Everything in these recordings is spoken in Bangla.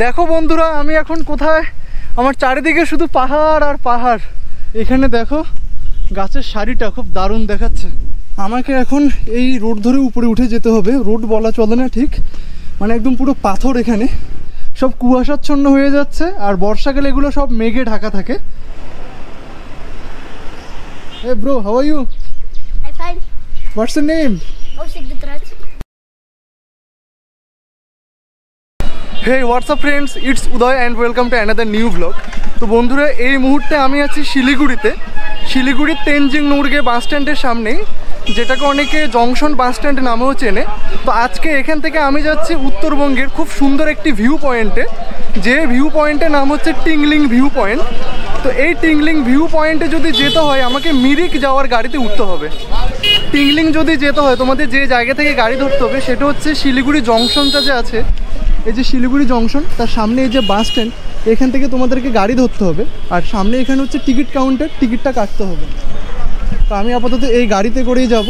দেখো বন্ধুরা, আমি এখন কোথায়? আমার চারিদিকে শুধু পাহাড় আর পাহাড়। এখানে দেখো গাছের সারিটা খুব দারুণ দেখাচ্ছে। আমাকে এখন এই রোড ধরে উপরে উঠে যেতে হবে। রোড বলা চলে না ঠিক, মানে একদম পুরো পাথর। এখানে সব কুয়াশাচ্ছন্ন হয়ে যাচ্ছে, আর বর্ষাকালে এগুলো সব মেঘে ঢাকা থাকে। Hey bro, how are you? I'm fine. What's your name? Oshik Dutraj. Hey, what's up friends? It's Uday and welcome to another new vlog. তো বন্ধুরা, এই মুহূর্তে আমি আছি শিলিগুড়িতে। শিলিগুড়ির তেনজিং নোরগে বাস স্ট্যান্ডের সামনে, যেটাকে অনেকে জংশন বাস স্ট্যান্ড নামেও চেনে। তো আজকে এখান থেকে আমি যাচ্ছি উত্তরবঙ্গের খুব সুন্দর একটি ভিউ পয়েন্টে, যে ভিউ পয়েন্টের নাম হচ্ছে টিংলিং ভিউ পয়েন্ট। তো এই টিংলিং ভিউ পয়েন্টে যদি যেতে হয় আমাকে মিরিক যাওয়ার গাড়িতে উঠতে হবে। টিংলিং যদি যেতে হয় তোমাদের যে জায়গা থেকে গাড়ি ধরতে হবে সেটা হচ্ছে শিলিগুড়ি জংশনটা যে আছে, এই যে শিলিগুড়ি জংশন, তার সামনে এই যে বাস স্ট্যান্ড, এখান থেকে তোমাদেরকে গাড়ি ধরতে হবে। আর সামনে এখানে হচ্ছে টিকিট কাউন্টার, টিকিটটা কাটতে হবে। তো আমি আপাতত এই গাড়িতে করেই যাব।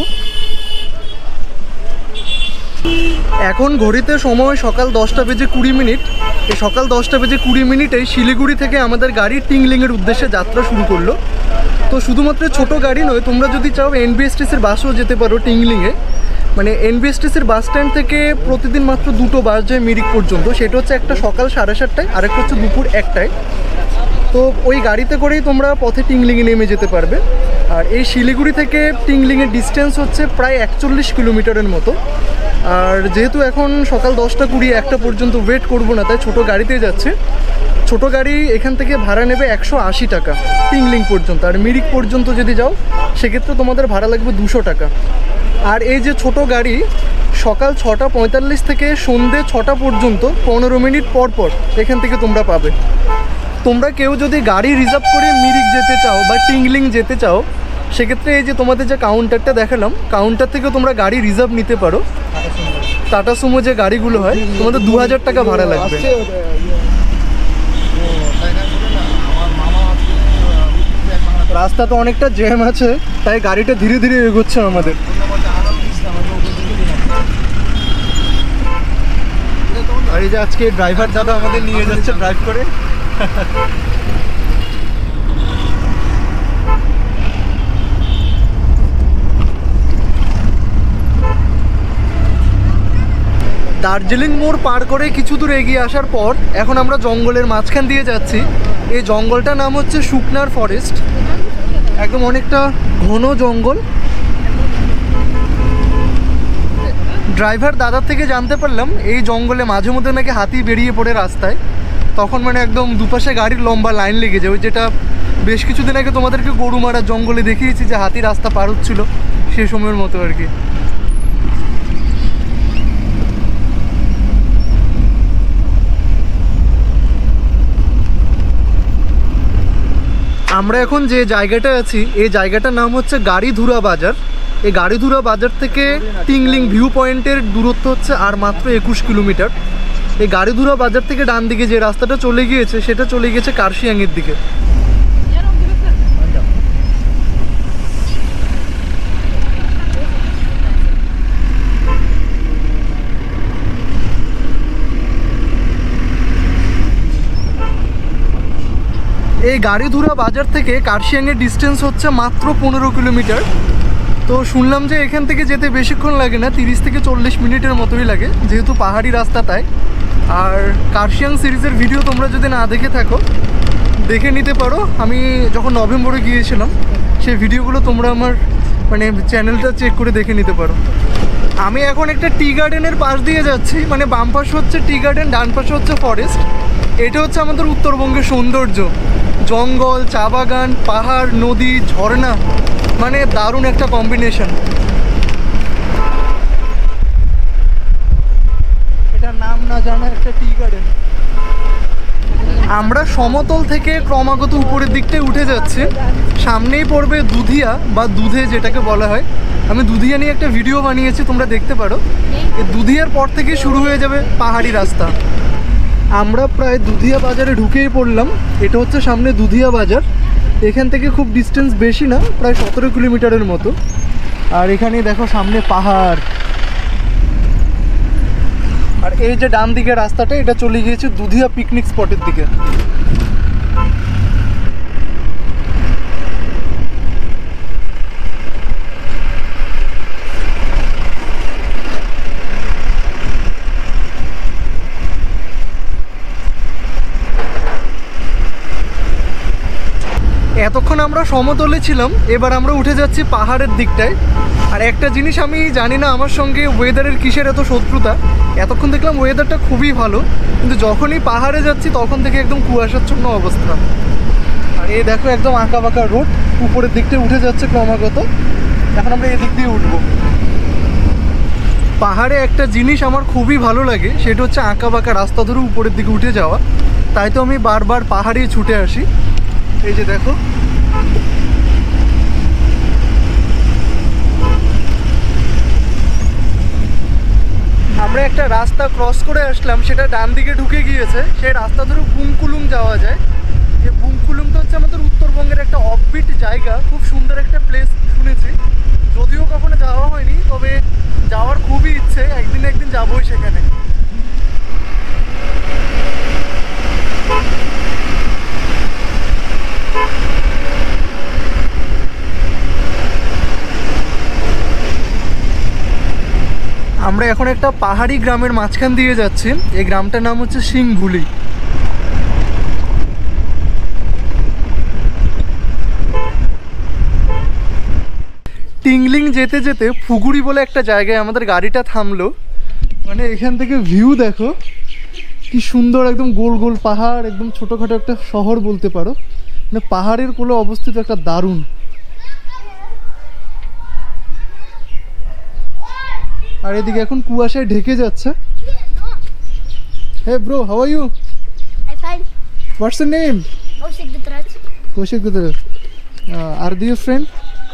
এখন ঘড়িতে সময় সকাল 10টা বেজে 20 মিনিট। এই সকাল 10টা বেজে 20 মিনিটেই শিলিগুড়ি থেকে আমাদের গাড়ি টিংলিংয়ের উদ্দেশ্যে যাত্রা শুরু করলো। তো শুধুমাত্র ছোট গাড়ি নয়, তোমরা যদি চাও এনবিএসটিসির বাসেও যেতে পারো টিংলিংয়ে। মানে এনবিএসটিসির বাস স্ট্যান্ড থেকে প্রতিদিন মাত্র 2টো বাস যায় মিরিক পর্যন্ত। সেটা হচ্ছে একটা সকাল 7:30টায়, আরেকটা হচ্ছে দুপুর 1টায়। তো ওই গাড়িতে করেই তোমরা পথে টিংলিংয়ে নেমে যেতে পারবে। আর এই শিলিগুড়ি থেকে টিংলিংয়ের ডিস্টেন্স হচ্ছে প্রায় 41 কিলোমিটারের মতো। আর যেহেতু এখন সকাল 10টা 20, 1টা পর্যন্ত ওয়েট করবো না, তাই ছোটো গাড়িতেই যাচ্ছে। ছোটো গাড়ি এখান থেকে ভাড়া নেবে 180 টাকা টিংলিং পর্যন্ত। আর মিরিক পর্যন্ত যদি যাও সেক্ষেত্রে তোমাদের ভাড়া লাগবে 200 টাকা। আর এই যে ছোট গাড়ি সকাল 6:45 থেকে সন্ধ্যে 6টা পর্যন্ত 15 মিনিট পর পর এখান থেকে তোমরা পাবে। তোমরা কেউ যদি গাড়ি রিজার্ভ করে মিরিক যেতে চাও বা টিংলিং যেতে চাও, সেক্ষেত্রে এই যে তোমাদের যে কাউন্টারটা দেখালাম, কাউন্টার থেকে তোমরা গাড়ি রিজার্ভ নিতে পারো। টাটা সুমো যে গাড়িগুলো হয়, তোমাদের 2000 টাকা ভাড়া লাগবে। রাস্তা তো অনেকটা জ্যাম আছে, তাই গাড়িটা ধীরে ধীরে এগোচ্ছে আমাদের। আর এই যে আজকে ড্রাইভার দাদা আমাদের নিয়ে যাচ্ছে ড্রাইভ করে। দার্জিলিং মোড় পার করে কিছু দূর এগিয়ে আসার পর এখন আমরা জঙ্গলের মাঝখান দিয়ে যাচ্ছি। এই জঙ্গলটার নাম হচ্ছে শুকনার ফরেস্ট। একদম অনেকটা ঘন জঙ্গল। ড্রাইভার দাদার থেকে জানতে পারলাম এই জঙ্গলে মাঝে মধ্যে নাকি হাতি বেরিয়ে পড়ে রাস্তায়, তখন মানে একদম দুপাশে গাড়ির লম্বা লাইন লেগে যায়। ওই যেটা বেশ কিছুদিন আগে তোমাদেরকে গরুমারা জঙ্গলে দেখিয়েছি যে হাতি রাস্তা পার হচ্ছিল, সে সময়ের মতো আর কি। আমরা এখন যে জায়গাটা আছি এই জায়গাটার নাম হচ্ছে গাড়িধুরা বাজার। এই গাড়িধুরা বাজার থেকে টিংলিং ভিউ পয়েন্টের দূরত্ব হচ্ছে আর মাত্র 21 কিলোমিটার। এই গাড়িধুরা বাজার থেকে ডান দিকে যে রাস্তাটা চলে গিয়েছে সেটা চলে গিয়েছে কার্শিয়াংয়ের দিকে। এই গাড়িধুরা বাজার থেকে কার্শিয়াংয়ের ডিস্টেন্স হচ্ছে মাত্র 15 কিলোমিটার। তো শুনলাম যে এখান থেকে যেতে বেশিক্ষণ লাগে না, 30 থেকে 40 মিনিটের মতোই লাগে, যেহেতু পাহাড়ি রাস্তা তাই। আর কার্শিয়াং সিরিজের ভিডিও তোমরা যদি না দেখে থাকো দেখে নিতে পারো। আমি যখন নভেম্বরে গিয়েছিলাম সেই ভিডিওগুলো তোমরা আমার মানে চ্যানেলটা চেক করে দেখে নিতে পারো। আমি এখন একটা টি গার্ডেনের পাশ দিয়ে যাচ্ছি, মানে বাম পাশে হচ্ছে টি গার্ডেন, ডান পাশে হচ্ছে ফরেস্ট। এটা হচ্ছে আমাদের উত্তরবঙ্গের সৌন্দর্য, জঙ্গল, চা বাগান, পাহাড়, নদী, ঝর্ণা, মানে দারুণ একটা কম্বিনেশন। এটার নাম না জানা একটা টি গার্ডেন। আমরা সমতল থেকে ক্রমাগত উপরের দিকটায় উঠে যাচ্ছি। সামনেই পড়বে দুধিয়া বা দুধে যেটাকে বলা হয়। আমি দুধিয়া নিয়ে একটা ভিডিও বানিয়েছি, তোমরা দেখতে পারো। এই দুধিয়ার পর থেকে শুরু হয়ে যাবে পাহাড়ি রাস্তা। আমরা প্রায় দুধিয়া বাজারে ঢুকেই পড়লাম। এটা হচ্ছে সামনে দুধিয়া বাজার। এখান থেকে খুব ডিস্টেন্স বেশি না, প্রায় 17 কিলোমিটারের মতো। আর এখানে দেখো সামনে পাহাড়। আর এই যে ডান দিকে রাস্তাটা, এটা চলে গিয়েছে দুধিয়া পিকনিক স্পটের দিকে। এতক্ষণ আমরা সমতলে ছিলাম, এবার আমরা উঠে যাচ্ছি পাহাড়ের দিকটায়। আর একটা জিনিস আমি জানি না আমার সঙ্গে ওয়েদারের কিসের এত শত্রুতা, এতক্ষণ দেখলাম ওয়েদারটা খুবই ভালো, কিন্তু যখনই পাহাড়ে যাচ্ছি তখন থেকে একদম কুয়াশাচ্ছন্ন অবস্থা। আর এই দেখো একদম আঁকা বাঁকা রোড, উপরের দিকটা উঠে যাচ্ছে ক্রমাগত। এখন আমরা এদিক দিয়ে উঠবো। পাহাড়ে একটা জিনিস আমার খুবই ভালো লাগে, সেটা হচ্ছে আঁকা বাঁকা রাস্তা ধরে উপরের দিকে উঠে যাওয়া। তাই তো আমি বারবার পাহাড়ে ছুটে আসি। এই যে দেখো, আমরা একটা রাস্তা ক্রস করে আসলাম, সেটা ডান দিকে ঢুকে গিয়েছে। সেই রাস্তা ধরে বুংকুলুং যাওয়া যায়। এই বুংকুলুংটা হচ্ছে আমাদের উত্তরবঙ্গের একটা অফবিট জায়গা, খুব সুন্দর একটা প্লেস শুনেছি, যদিও কখনো যাওয়া হয়নি, তবে যাওয়ার খুবই ইচ্ছে, একদিন একদিন যাবোই সেখানে। আমরা এখন একটা পাহাড়ি গ্রামের মাঝখান দিয়ে যাচ্ছি। এই গ্রামটার নাম হচ্ছে সিংভুলি। টিংলিং যেতে যেতে ফুগুড়ি বলে একটা জায়গায় আমাদের গাড়িটা থামলো। মানে এখান থেকে ভিউ দেখো কি সুন্দর, একদম গোল গোল পাহাড়, একদম ছোটোখাটো একটা শহর বলতে পারো। মানে পাহাড়ের কোলে অবস্থিত একটা দারুণ। আর এদিকে এখন কুয়াশায় ঢেকে যাচ্ছে। Hey bro, how are you? I find what's your name? Kaushik Dutraj. কৌশিক গুদরে। আর do you friend?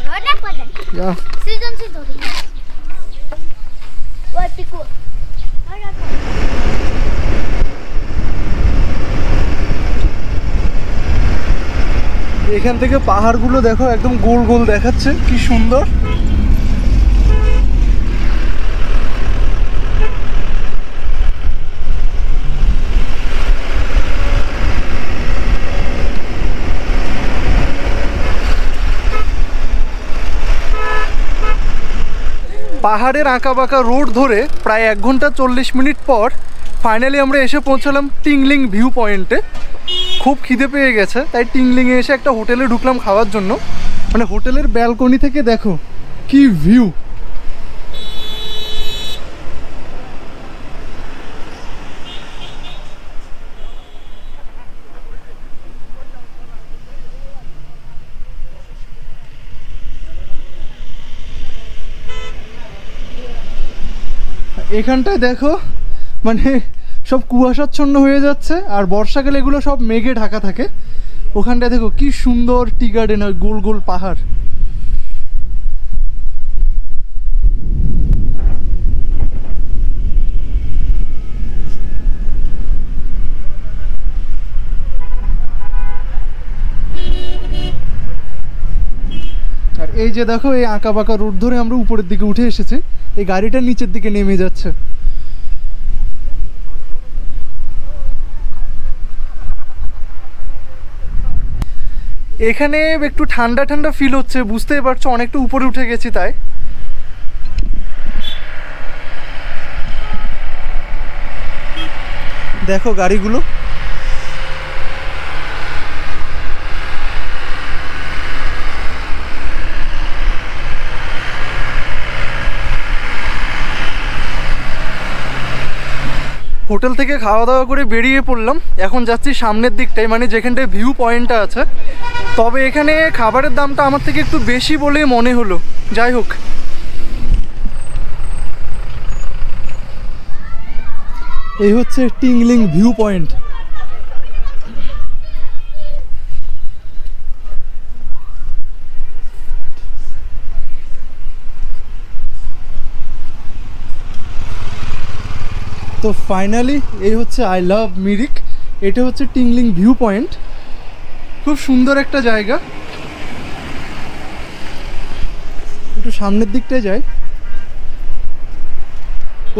Roda Padan. Yeah. Season se dori. Oi, pico. Roda Padan. এখান থেকে পাহাড়গুলো দেখো একদম গোল গোল দেখাচ্ছে, কি সুন্দর। পাহাড়ের আঁকা বাঁকা রোড ধরে প্রায় 1 ঘন্টা 40 মিনিট পর ফাইনালি আমরা এসে পৌঁছালাম টিংলিং ভিউ পয়েন্টে। খুব খিদে পেয়ে গেছে, তাই টিংলিংয়ে এসে একটা হোটেলে ঢুকলাম খাওয়ার জন্য। মানে হোটেলের ব্যালকনি থেকে দেখো কি ভিউ। এখানটায় দেখো মানে সব কুয়াশাচ্ছন্ন হয়ে যাচ্ছে, আর বর্ষাকালে এগুলো সব মেঘে ঢাকা থাকে। ওখানটায় দেখো কি সুন্দর টি গার্ডেন, ওই গোল গোল পাহাড়। আর এই যে দেখো এই আঁকা বাঁকা রোড ধরে আমরা উপরের দিকে উঠে এসেছি। এই গাড়িটা নিচের দিকে নেমে যাচ্ছে। এখানে একটু ঠান্ডা ঠান্ডা ফিল হচ্ছে, বুঝতেই পারছো অনেকটা উপরে উঠে গেছি তাই। দেখো গাড়িগুলো। হোটেল থেকে খাওয়া দাওয়া করে বেরিয়ে পড়লাম। এখন যাচ্ছি সামনের দিকটায়, মানে যেখানটায় ভিউ পয়েন্টটা আছে। তবে এখানে খাবারের দামটা আমার থেকে একটু বেশি বলেই মনে হলো। যাই হোক, এই হচ্ছে টিংলিং ভিউ পয়েন্ট। তো ফাইনালি এই হচ্ছে আই লাভ মিরিক। এটা হচ্ছে টিংলিং ভিউ পয়েন্ট। খুব সুন্দর একটা জায়গা। একটু সামনের দিকটায় যাই।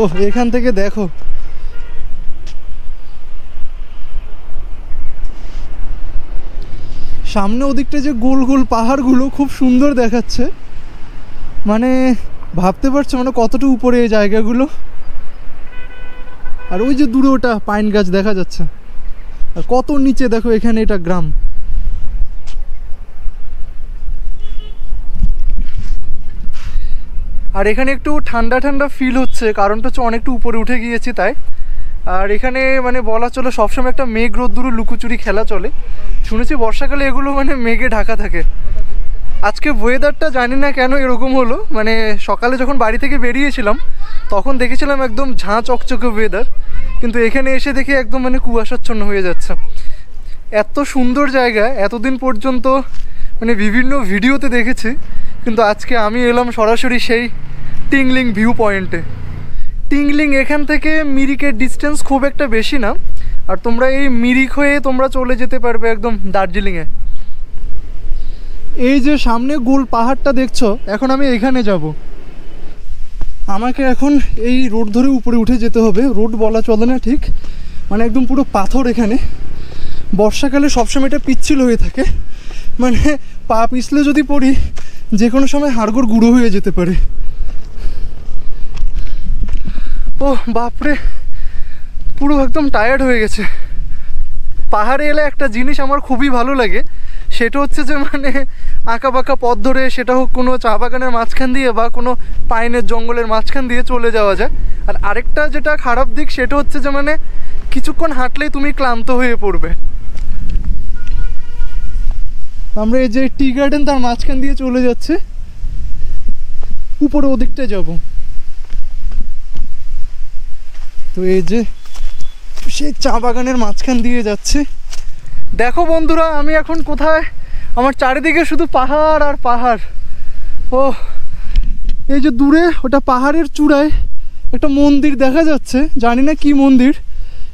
ওহ, এখান থেকে দেখো সামনে ওদিকটা যে গোল গোল পাহাড়গুলো খুব সুন্দর দেখাচ্ছে, মানে ভাবতে পারছো মানে কতটা উপরে এই জায়গাগুলো। আর ওই যে দূরে ওটা পাইন গাছ দেখা যাচ্ছে, আর কত নিচে দেখো এখানে এটা গ্রাম। আর এখানে একটু ঠান্ডা ঠান্ডা ফিল হচ্ছে, কারণটা হচ্ছে অনেকটা উপরে উঠে গিয়েছি তাই। আর এখানে মানে বলা চলে সবসময় একটা মেঘ রোদ্দুরে লুকোচুরি খেলা চলে, শুনেছি বর্ষাকালে এগুলো মানে মেঘে ঢাকা থাকে। আজকে ওয়েদারটা জানি না কেন এরকম হলো, মানে সকালে যখন বাড়ি থেকে বেরিয়েছিলাম তখন দেখেছিলাম একদম ঝাঁ চকচকে ওয়েদার, কিন্তু এখানে এসে দেখি একদম মানে কুয়াশাচ্ছন্ন হয়ে যাচ্ছে। এত সুন্দর জায়গা এতদিন পর্যন্ত মানে বিভিন্ন ভিডিওতে দেখেছি, কিন্তু আজকে আমি এলাম সরাসরি সেই টিংলিং ভিউ পয়েন্টে। টিংলিং এখান থেকে মিরিকের ডিস্টেন্স খুব একটা বেশি না, আর তোমরা এই মিরিক হয়ে তোমরা চলে যেতে পারবে একদম দার্জিলিংয়ে। এই যে সামনে গোল পাহাড়টা দেখছো, এখন আমি এখানে যাব। আমাকে এখন এই রোড ধরে উপরে উঠে যেতে হবে, রোড বলা চলে না ঠিক, মানে একদম পুরো পাথর। এখানে বর্ষাকালে সবসময় এটা পিচ্ছিল হয়ে থাকে, মানে পা পিছলে যদি পড়ি যে কোনো সময় হাড়গোড় গুঁড়ো হয়ে যেতে পারে। ও বাপরে, পুরো একদম টায়ার্ড হয়ে গেছে। পাহাড়ে এলে একটা জিনিস আমার খুবই ভালো লাগে, সেটা হচ্ছে যে মানে আঁকা বাঁকা পথ ধরে, সেটা হোক কোনো চা বাগানের মাঝখান দিয়ে বা কোনো পাইনের জঙ্গলের মাঝখান দিয়ে চলে যাওয়া যায়। আর আরেকটা যেটা খারাপ দিক সেটা হচ্ছে যে মানে কিছুক্ষণ হাঁটলেই তুমি ক্লান্ত হয়ে পড়বে। আমরা এই যে টি গার্ডেন তার মাঝখান দিয়ে চলে যাচ্ছে, উপরে ওদিকটা যাব। তো এই যে সেই চা বাগানের মাঝখান দিয়ে যাচ্ছে। দেখো বন্ধুরা আমি এখন কোথায়, আমার চারিদিকে শুধু পাহাড় আর পাহাড়। ও এই যে দূরে ওটা পাহাড়ের চূড়ায় একটা মন্দির দেখা যাচ্ছে, জানি না কি মন্দির,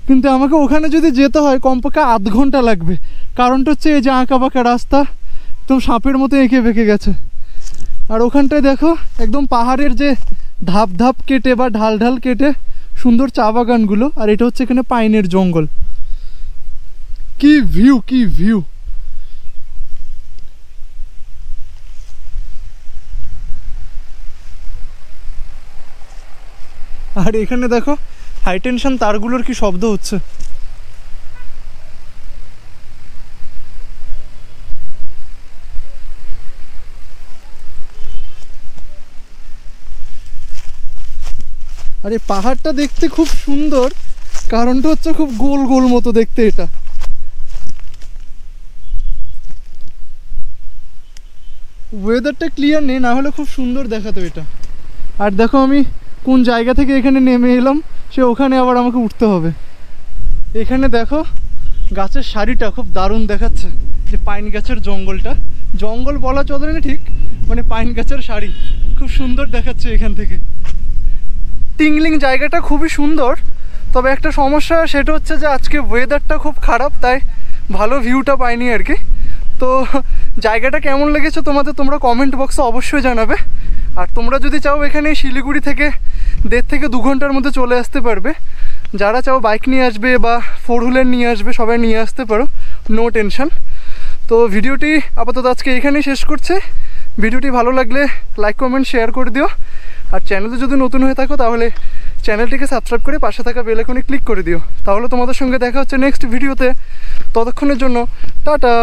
কিন্তু আমাকে ওখানে যদি যেতে হয় কমপক্ষে আধ ঘন্টা লাগবে। কারণটা হচ্ছে এই যে আঁকা বাঁকা রাস্তা, একদম সাপের মতো এঁকে বেঁকে গেছে। আর ওখানটায় দেখো একদম পাহাড়ের যে ধাপ ধাপ কেটে বা ঢাল ঢাল কেটে সুন্দর চা বাগানগুলো, আর এটা হচ্ছে এখানে পাইনের জঙ্গল। কি ভিউ, কি ভিউ! আর এখানে দেখো হাই টেনশন তারগুলোর কি শব্দ হচ্ছে। আর এই পাহাড়টা দেখতে খুব সুন্দর, কারণটা হচ্ছে খুব গোল গোল মতো দেখতে এটা। ওয়েদারটা ক্লিয়ার নেই, না হলে খুব সুন্দর দেখাতো এটা। আর দেখো আমি কোন জায়গা থেকে এখানে নেমে এলাম, সে ওখানে আবার আমাকে উঠতে হবে। এখানে দেখো গাছের সারিটা খুব দারুণ দেখাচ্ছে, যে পাইন গাছের জঙ্গলটা, জঙ্গল বলা চলে না ঠিক, মানে পাইন গাছের সারি খুব সুন্দর দেখাচ্ছে এখান থেকে। টিংলিং জায়গাটা খুবই সুন্দর, তবে একটা সমস্যা সেটা হচ্ছে যে আজকে ওয়েদারটা খুব খারাপ, তাই ভালো ভিউটা পাইনি আর কি। তো জায়গাটা কেমন লেগেছে তোমাদের, তোমরা কমেন্ট বক্সে অবশ্যই জানাবে। আর তোমরা যদি চাও এখানে শিলিগুড়ি থেকে 1.5 থেকে 2 ঘন্টার মধ্যে চলে আসতে পারবে। যারা চাও বাইক নিয়ে আসবে বা 4 হুইলার নিয়ে আসবে, সবাই নিয়ে আসতে পারো, নো টেনশন। তো ভিডিওটি আপাতত আজকে এখানেই শেষ করছে। ভিডিওটি ভালো লাগলে লাইক কমেন্ট শেয়ার করে দিও, আর চ্যানেলে যদি নতুন হয়ে থাকো তাহলে চ্যানেলটিকে সাবস্ক্রাইব করে পাশে থাকা বেল আইকনে ক্লিক করে দিও। তাহলে তোমাদের সঙ্গে দেখা হচ্ছে নেক্সট ভিডিওতে। ততক্ষণের জন্য টাটা।